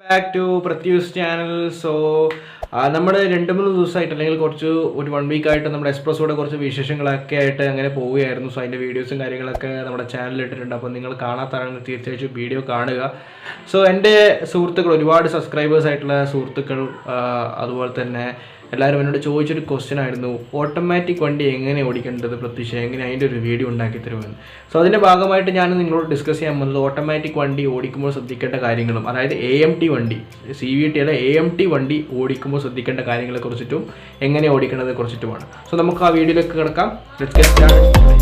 Back to Pratyu's channel. So, നമ്മുടെ 2-3 ദിവസമായിട്ട് അല്ലെങ്കിൽ ഒരു 1 വീക്ക് ആയിട്ട് നമ്മുടെ എക്സ്പ്രസ്സോടെ കുറച്ച് വിശേഷങ്ങളൊക്കെ ആയിട്ട് അങ്ങനെ പോവുകയായിരുന്നു. സോ അതിൻ്റെ വീഡിയോസും കാര്യങ്ങളൊക്കെ നമ്മുടെ ചാനലിൽ ഇട്ടിട്ടുണ്ട്. അപ്പോൾ നിങ്ങൾ കാണാത്തതാണെങ്കിൽ തീർച്ചയായിട്ടും വീഡിയോ കാണുക. സോ എൻ്റെ സുഹൃത്തുക്കൾ, ഒരുപാട് സബ്സ്ക്രൈബേഴ്സ് ആയിട്ടുള്ള സുഹൃത്തുക്കൾ, അതുപോലെ തന്നെ എല്ലാവരും എന്നോട് ചോദിച്ചൊരു ക്വസ്റ്റ്യൻ ആയിരുന്നു, ഓട്ടോമാറ്റിക് വണ്ടി എങ്ങനെ ഓടിക്കേണ്ടത് പ്രത്യക്ഷ, എങ്ങനെ അതിൻ്റെ ഒരു വീഡിയോ ഉണ്ടാക്കി തരുമെന്ന്. സോ അതിൻ്റെ ഭാഗമായിട്ട് ഞാൻ നിങ്ങളോട് ഡിസ്കസ് ചെയ്യാൻ പോകുന്നത് ഓട്ടോമാറ്റിക് വണ്ടി ഓടിക്കുമ്പോൾ ശ്രദ്ധിക്കേണ്ട കാര്യങ്ങളും, അതായത് AMT വണ്ടി, CVT അല്ല AMT വണ്ടി ഓടിക്കുമ്പോൾ ശ്രദ്ധിക്കേണ്ട കാര്യങ്ങളെക്കുറിച്ചിട്ടും എങ്ങനെ ഓടിക്കേണ്ടതിനെ കുറിച്ചിട്ടുമാണ്. സോ നമുക്ക് ആ വീഡിയോയിലേക്ക് കിടക്കാം. Let's get started.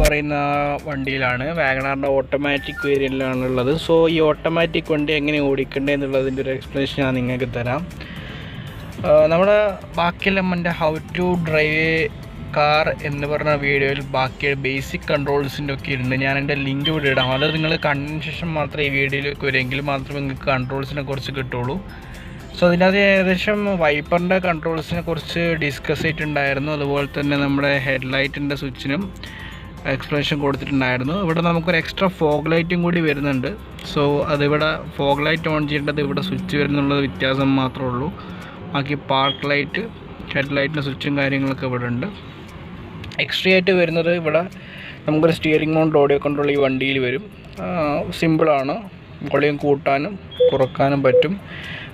പറയുന്ന വണ്ടിയിലാണ്, വാഗണറിൻ്റെ ഓട്ടോമാറ്റിക് വേരിയൻ്റിലാണുള്ളത്. സോ ഈ ഓട്ടോമാറ്റിക് വണ്ടി എങ്ങനെ ഓടിക്കേണ്ടത് എന്നുള്ളതിൻ്റെ ഒരു എക്സ്പ്ലനേഷൻ ഞാൻ നിങ്ങൾക്ക് തരാം. നമ്മുടെ ബാക്കിയെല്ലാം എൻ്റെ ഹൗ ടു ഡ്രൈവ് കാർ എന്ന് പറഞ്ഞ വീഡിയോയിൽ ബാക്കി ബേസിക് കൺട്രോൾസിൻ്റെ ഒക്കെ ഉണ്ട്. ഞാൻ എൻ്റെ ലിങ്ക് ഇവിടെ ഇടാം. അത് നിങ്ങൾ കണ്ടതിന് ശേഷം മാത്രമേ ഈ വീഡിയോയിലേക്ക് വരെങ്കിൽ മാത്രമേ നിങ്ങൾക്ക് കൺട്രോൾസിനെ കുറിച്ച് കിട്ടുള്ളൂ. സോ അതിനകത്ത് ഏകദേശം വൈപ്പറിൻ്റെ കൺട്രോൾസിനെ കുറിച്ച് ഡിസ്കസ് ചെയ്തിട്ടുണ്ടായിരുന്നു. അതുപോലെ തന്നെ നമ്മുടെ ഹെഡ്ലൈറ്റിൻ്റെ സ്വിച്ചിനും എക്സ്പ്ലനേഷൻ കൊടുത്തിട്ടുണ്ടായിരുന്നു. ഇവിടെ നമുക്കൊരു എക്സ്ട്രാ ഫോഗ് ലൈറ്റും കൂടി വരുന്നുണ്ട്. സോ അതിവിടെ ഫോഗ് ലൈറ്റ് ഓൺ ചെയ്യേണ്ടത് ഇവിടെ സ്വിച്ച് വരുന്നുള്ളത് വ്യത്യാസം മാത്രമേ ഉള്ളൂ. ബാക്കി പാർക്ക് ലൈറ്റ്, ഹെഡ് ലൈറ്റിൻ്റെ സ്വിച്ചും കാര്യങ്ങളൊക്കെ ഇവിടെ ഉണ്ട്. എക്സ്ട്രാ ആയിട്ട് വരുന്നത് ഇവിടെ നമുക്കൊരു സ്റ്റിയറിംഗ് മൗണ്ട് ഓഡിയോ കൺട്രോൾ ഈ വണ്ടിയിൽ വരും. സിമ്പിളാണ്, വോളിയം കൂട്ടാനും കുറക്കാനും പറ്റും.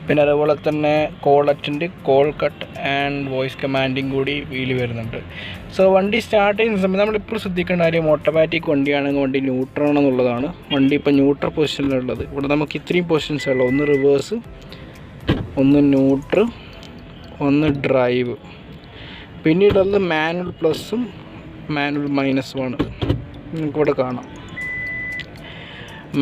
പിന്നെ അതുപോലെ തന്നെ call attend, call cut and voice commanding കൂടി വീല് വരുന്നുണ്ട്. സോ വണ്ടി സ്റ്റാർട്ട് ചെയ്യുന്ന സമയത്ത് നമ്മളിപ്പോൾ ശ്രദ്ധിക്കേണ്ട കാര്യം, ഓട്ടോമാറ്റിക് വണ്ടിയാണെങ്കിൽ വണ്ടി ന്യൂട്രൽ ആണെന്നുള്ളതാണ്. വണ്ടി ഇപ്പോൾ ന്യൂട്രൽ പൊസിഷനിലുള്ളത്. ഇവിടെ നമുക്ക് ഇത്രയും പൊസിഷൻസ് ഉള്ളൂ. ഒന്ന് റിവേഴ്സ്, ഒന്ന് ന്യൂട്രൽ, ഒന്ന് ഡ്രൈവ്. പിന്നീടുള്ളത് മാനുവൽ പ്ലസും മാനുവൽ മൈനസുമാണ്. നിങ്ങൾക്കിവിടെ കാണാം.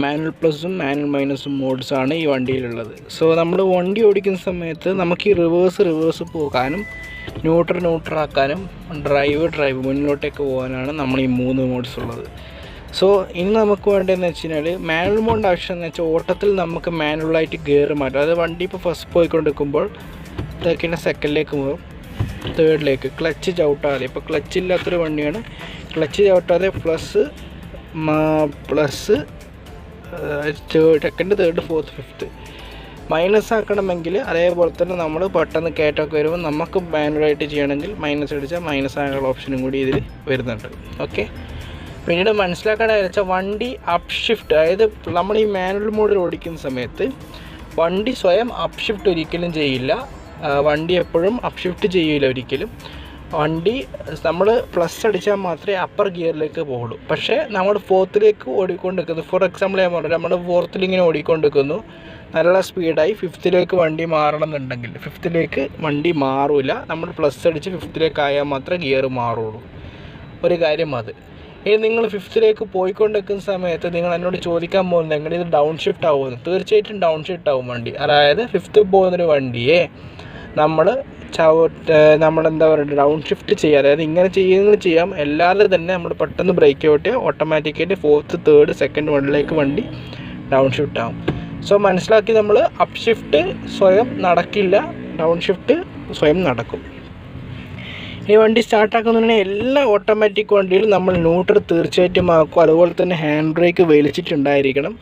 മാനുവൽ പ്ലസും മാനുവൽ മൈനസും മോഡ്സാണ് ഈ വണ്ടിയിലുള്ളത്. സോ നമ്മൾ വണ്ടി ഓടിക്കുന്ന സമയത്ത് നമുക്ക് ഈ റിവേഴ്സ് പോകാനും ന്യൂട്രൽ ആക്കാനും ഡ്രൈവ് മുന്നിലോട്ടേക്ക് പോകാനാണ് നമ്മൾ ഈ 3 മോഡ്സ് ഉള്ളത്. സോ ഇനി നമുക്ക് വേണ്ടതെന്ന് വെച്ച് കഴിഞ്ഞാൽ മാനുവൽ മോഡിൻ്റെ ആവശ്യം എന്ന് വെച്ചാൽ ഓട്ടത്തിൽ നമുക്ക് മാനുവലായിട്ട് ഗിയർ മാറ്റാം. അതായത് വണ്ടി ഇപ്പോൾ ഫസ്റ്റ് പോയിക്കൊണ്ടിരിക്കുമ്പോൾ ഇതൊക്കെ സെക്കൻഡിലേക്ക് പോകും, തേർഡിലേക്ക് ക്ലച്ച് ചവിട്ടാതെ. ഇപ്പോൾ ക്ലച്ച് ഇല്ലാത്തൊരു വണ്ടിയാണ്. ക്ലച്ച് ചവിട്ടാതെ plus second, third, fourth, fifth minus ആക്കണമെങ്കിൽ അതേപോലെ തന്നെ നമ്മൾ പെട്ടെന്ന് കയറ്റമൊക്കെ വരുമ്പോൾ നമുക്ക് മാനുവലായിട്ട് ചെയ്യണമെങ്കിൽ മൈനസ് അടിച്ചാൽ മൈനസ് ആകാനുള്ള ഓപ്ഷനും കൂടി ഇതിൽ വരുന്നുണ്ട്. ഓക്കെ, പിന്നീട് മനസ്സിലാക്കേണ്ടത് വെച്ചാൽ വണ്ടി അപ്പ് ഷിഫ്റ്റ്, അതായത് നമ്മൾ ഈ മാനുവൽ മോഡിൽ ഓടിക്കുന്ന സമയത്ത് വണ്ടി സ്വയം അപ്പ് ഷിഫ്റ്റ് ഒരിക്കലും ചെയ്യില്ല. വണ്ടി എപ്പോഴും അപ്പ് ഷിഫ്റ്റ് ചെയ്യില്ല ഒരിക്കലും. വണ്ടി നമ്മൾ പ്ലസ് അടിച്ചാൽ മാത്രമേ അപ്പർ ഗിയറിലേക്ക് പോകുള്ളൂ. പക്ഷേ നമ്മൾ ഫോർത്തിലേക്ക് ഓടിക്കൊണ്ടിരിക്കുന്നു. ഫോർ എക്സാമ്പിൾ ഞാൻ പറഞ്ഞു, നമ്മൾ ഫോർത്തിലിങ്ങനെ ഓടിക്കൊണ്ടിരിക്കുന്നു, നല്ല സ്പീഡായി ഫിഫ്ത്തിലേക്ക് വണ്ടി മാറണമെന്നുണ്ടെങ്കിൽ ഫിഫ്ത്തിലേക്ക് വണ്ടി മാറില്ല. നമ്മൾ പ്ലസ് അടിച്ച് ഫിഫ്ത്തിലേക്ക് ആയാൽ മാത്രമേ ഗിയർ മാറുള്ളൂ. ഒരു കാര്യം അത്. ഇനി നിങ്ങൾ ഫിഫ്ത്തിലേക്ക് പോയിക്കൊണ്ടിരിക്കുന്ന സമയത്ത് നിങ്ങൾ എന്നോട് ചോദിക്കാൻ പോകുന്നത് എങ്ങനെ ഇത് ഡൗൺ ഷിഫ്റ്റ് ആവുമെന്ന്. തീർച്ചയായിട്ടും ഡൗൺ ഷിഫ്റ്റ് ആവും വണ്ടി. അതായത് ഫിഫ്ത്ത് പോകുന്നൊരു വണ്ടിയെ നമ്മളെന്താ പറയുക, ഡൗൺ ഷിഫ്റ്റ് ചെയ്യുക. അതായത് ഇങ്ങനെ ചെയ്യാം. അല്ലാതെ തന്നെ നമ്മൾ പെട്ടെന്ന് ബ്രേക്ക് ഔട്ട് ഓട്ടോമാറ്റിക്കായിട്ട് ഫോർത്ത്, തേർഡ്, സെക്കൻഡ് വണ്ടിയിലേക്ക് വണ്ടി ഡൗൺ ഷിഫ്റ്റ് ആവും. സോ മനസ്സിലാക്കി, നമ്മൾ അപ്പ് ഷിഫ്റ്റ് സ്വയം നടക്കില്ല, ഡൗൺ ഷിഫ്റ്റ് സ്വയം നടക്കും. ഈ വണ്ടി സ്റ്റാർട്ടാക്കുന്നതിന് എല്ലാ ഓട്ടോമാറ്റിക് വണ്ടിയിലും നമ്മൾ ന്യൂട്രൽ തീർച്ചയായിട്ടും ആക്കും. അതുപോലെ തന്നെ ഹാൻഡ് ബ്രേക്ക് വലിച്ചിട്ടുണ്ടായിരിക്കണം.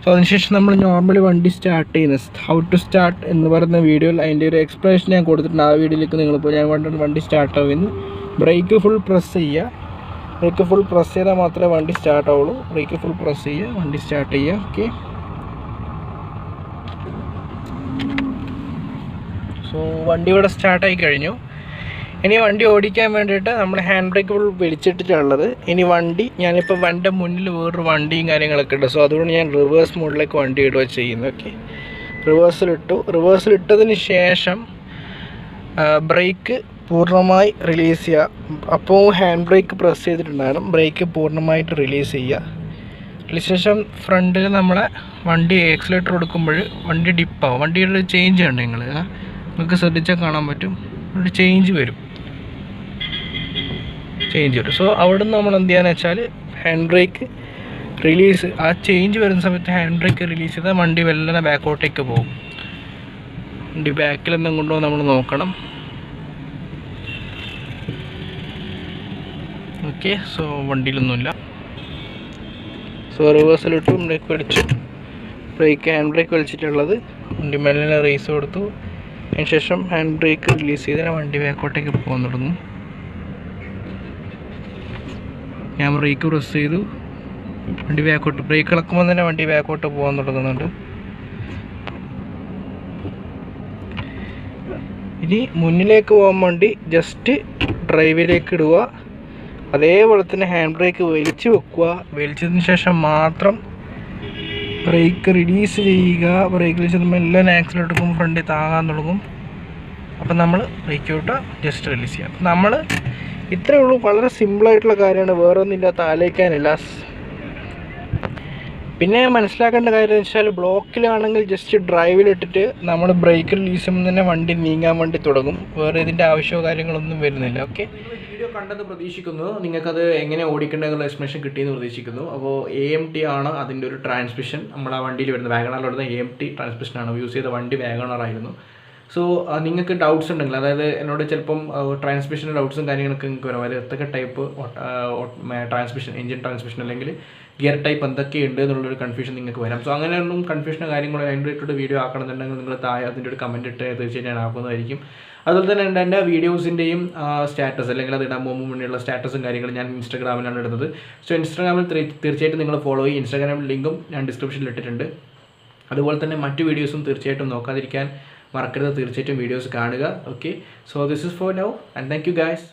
സോ അതിനുശേഷം നമ്മൾ നോർമലി വണ്ടി സ്റ്റാർട്ട് ചെയ്യുന്നത്, ഹൗ ടു സ്റ്റാർട്ട് എന്ന് പറയുന്ന വീഡിയോയിൽ അതിൻ്റെ ഒരു എക്സ്പ്ലനേഷൻ ഞാൻ കൊടുത്തിട്ടുണ്ട്. ആ വീഡിയോയിലേക്ക് നിങ്ങളിപ്പോൾ ഞാൻ വണ്ടി സ്റ്റാർട്ട് ആവുന്നു. ബ്രേക്ക് ഫുൾ പ്രസ് ചെയ്യുക. ബ്രേക്ക് ഫുൾ പ്രസ് ചെയ്താൽ മാത്രമേ വണ്ടി സ്റ്റാർട്ട് ആവുള്ളൂ. ബ്രേക്ക് ഫുൾ പ്രസ് ചെയ്യുക, വണ്ടി സ്റ്റാർട്ട് ചെയ്യുക. ഓക്കെ, സോ വണ്ടി ഇവിടെ സ്റ്റാർട്ടായി കഴിഞ്ഞു. ഇനി വണ്ടി ഓടിക്കാൻ വേണ്ടിയിട്ട് നമ്മൾ ഹാൻഡ് ബ്രേക്ക് ഫുൾ വലിച്ചിട്ടിട്ടുള്ളത്. ഇനി വണ്ടി ഞാനിപ്പോൾ വണ്ടിയുടെ മുന്നിൽ വേറൊരു വണ്ടിയും കാര്യങ്ങളൊക്കെ ഉണ്ട്. സോ അതുകൊണ്ട് ഞാൻ റിവേഴ്സ് മോഡിലേക്ക് വണ്ടി ഇടുക ചെയ്യുന്നത്. ഓക്കെ, റിവേഴ്സിലിട്ടതിന് ശേഷം ബ്രേക്ക് പൂർണ്ണമായി റിലീസ് ചെയ്യുക. അപ്പോൾ ഹാൻഡ് ബ്രേക്ക് പ്രസ് ചെയ്തിട്ടുണ്ടാകും. ബ്രേക്ക് പൂർണ്ണമായിട്ട് റിലീസ് ചെയ്യുക. അതിനുശേഷം ഫ്രണ്ടിൽ നമ്മളെ വണ്ടി ആക്സിലേറ്റർ കൊടുക്കുമ്പോൾ വണ്ടി ഡിപ്പാവും. വണ്ടിയുടെ ചേഞ്ച് ഉണ്ട്, നിങ്ങൾക്ക് ശ്രദ്ധിച്ചാൽ കാണാൻ പറ്റും. ഒരു ചേഞ്ച് വരും. സോ അവിടെ നിന്ന് നമ്മൾ എന്ത് ചെയ്യാന്ന് വെച്ചാൽ ഹാൻഡ് ബ്രേക്ക് റിലീസ്, ആ ചേഞ്ച് വരുന്ന സമയത്ത് ഹാൻഡ് ബ്രേക്ക് റിലീസ് ചെയ്താൽ വണ്ടി വെല്ലനെ ബാക്കോട്ടേക്ക് പോകും. വണ്ടി ബാക്കിലെന്തും കൊണ്ടോ നമ്മൾ നോക്കണം. ഓക്കെ. സോ വണ്ടിയിലൊന്നുമില്ല. സോ റിവേഴ്സലിട്ടു, ബ്രേക്ക് വലിച്ചു, ഹാൻഡ് ബ്രേക്ക് വലിച്ചിട്ടുള്ളത്. വണ്ടി മെല്ലെ റേസ് കൊടുത്തു. അതിനുശേഷം ഹാൻഡ് ബ്രേക്ക് റിലീസ് ചെയ്താൽ വണ്ടി ബാക്കോട്ടേക്ക് പോകാൻ തുടങ്ങും. ഞാൻ ബ്രേക്ക് പ്രസ് ചെയ്തു, വണ്ടി ബാക്കോട്ട്, ബ്രേക്ക് ഇളക്കുമ്പോൾ തന്നെ വണ്ടി ബാക്കോട്ട് പോകാൻ തുടങ്ങുന്നുണ്ട്. ഇനി മുന്നിലേക്ക് പോകാൻ വേണ്ടി ജസ്റ്റ് ഡ്രൈവിലേക്ക് ഇടുക. അതേപോലെ തന്നെ ഹാൻഡ് ബ്രേക്ക് വലിച്ച് വെക്കുക. വലിച്ചതിന് ശേഷം മാത്രം ബ്രേക്ക് റിലീസ് ചെയ്യുക. ബ്രേക്ക് റിലീസ് ചെയ്യുമ്പോൾ എല്ലാം ആക്സിലേറ്റർ എടുക്കുമ്പോൾ ഫ്രണ്ടിൽ താങ്ങാൻ തുടങ്ങും. അപ്പം നമ്മൾ ബ്രേക്ക് വിട്ടാൽ ജസ്റ്റ് റിലീസ് ചെയ്യാം. നമ്മൾ ഇത്രയേ ഉള്ളൂ. വളരെ സിമ്പിളായിട്ടുള്ള കാര്യമാണ്, വേറെ ഒന്നും ഇതിൻ്റെ ആലോചിക്കാനില്ല. പിന്നെ മനസ്സിലാക്കേണ്ട കാര്യം എന്ന് വെച്ചാൽ ബ്ലോക്കിലാണെങ്കിൽ ജസ്റ്റ് ഡ്രൈവിലിട്ടിട്ട് നമ്മൾ ബ്രേക്ക് റിലീസ് ചെയ്യുമ്പോൾ തന്നെ വണ്ടി നീങ്ങാൻ വേണ്ടി തുടങ്ങും. വേറെ ഇതിൻ്റെ ആവശ്യമോ കാര്യങ്ങളൊന്നും വരുന്നില്ല. ഓക്കെ, വീഡിയോ കണ്ടെന്ന് പ്രതീക്ഷിക്കുന്നു. നിങ്ങൾക്കത് എങ്ങനെ ഓടിക്കേണ്ടതെന്നുള്ള എക്സ്പ്ലനേഷൻ കിട്ടിയെന്ന് പ്രതീക്ഷിക്കുന്നു. അപ്പോൾ AMT ആണ് അതിൻ്റെ ഒരു ട്രാൻസ്മിഷൻ. നമ്മൾ ആ വണ്ടിയിൽ വരുന്ന വാഗണറിൽ വരുന്ന AMT ട്രാൻസ്മിഷനാണ്. യൂസ് ചെയ്ത വണ്ടി വാഗണറായിരുന്നു. സോ നിങ്ങൾക്ക് ഡൗട്ട്സ് ഉണ്ടെങ്കിൽ, അതായത് എന്നോട് ചിലപ്പം ട്രാൻസ്മിഷൻ്റെ ഡൗട്ട്സും കാര്യങ്ങളൊക്കെ നിങ്ങൾക്ക് വരാം. അതായത് എന്തൊക്കെ ടൈപ്പ് ട്രാൻസ്മിഷൻ, എഞ്ചിൻ ട്രാൻസ്മിഷൻ അല്ലെങ്കിൽ ഗിയർ ടൈപ്പ് എന്തൊക്കെയുണ്ട് എന്നുള്ളൊരു കൺഫ്യൂഷൻ നിങ്ങൾക്ക് വരാം. സോ അങ്ങനെയൊന്നും കൺഫ്യൂഷനോ കാര്യങ്ങളോ അതിൻ്റെ വീഡിയോ ആക്കണമെന്നുണ്ടെങ്കിൽ നിങ്ങൾ താഴെ അതിൻ്റെ ഒരു കമൻറ്റ് ഇട്ട് തീർച്ചയായിട്ടും ഞാൻ ആക്കുന്നതായിരിക്കും. അതുപോലെ തന്നെ എൻ്റെ വീഡിയോസിൻ്റെയും സ്റ്റാറ്റസ്, അല്ലെങ്കിൽ അത് ഇടാൻ പോകുമ്പോൾ മുന്നേയുള്ള സ്റ്റാറ്റസും കാര്യങ്ങളും ഞാൻ ഇൻസ്റ്റാഗ്രാമിലാണ് ഇടുന്നത്. സോ ഇൻസ്റ്റാഗ്രാമിൽ തീർച്ചയായിട്ടും നിങ്ങൾ ഫോളോ ചെയ്യും. ഇൻസ്റ്റാഗ്രാമിൽ ലിങ്കും ഞാൻ ഡിസ്ക്രിപ്ഷനിൽ ഇട്ടിട്ടുണ്ട്. അതുപോലെ തന്നെ മറ്റു വീഡിയോസും തീർച്ചയായിട്ടും നോക്കാതിരിക്കാൻ മറക്കരുത്. തീർച്ചയായിട്ടും വീഡിയോസ് കാണുക. Okay, so this is for now and thank you guys.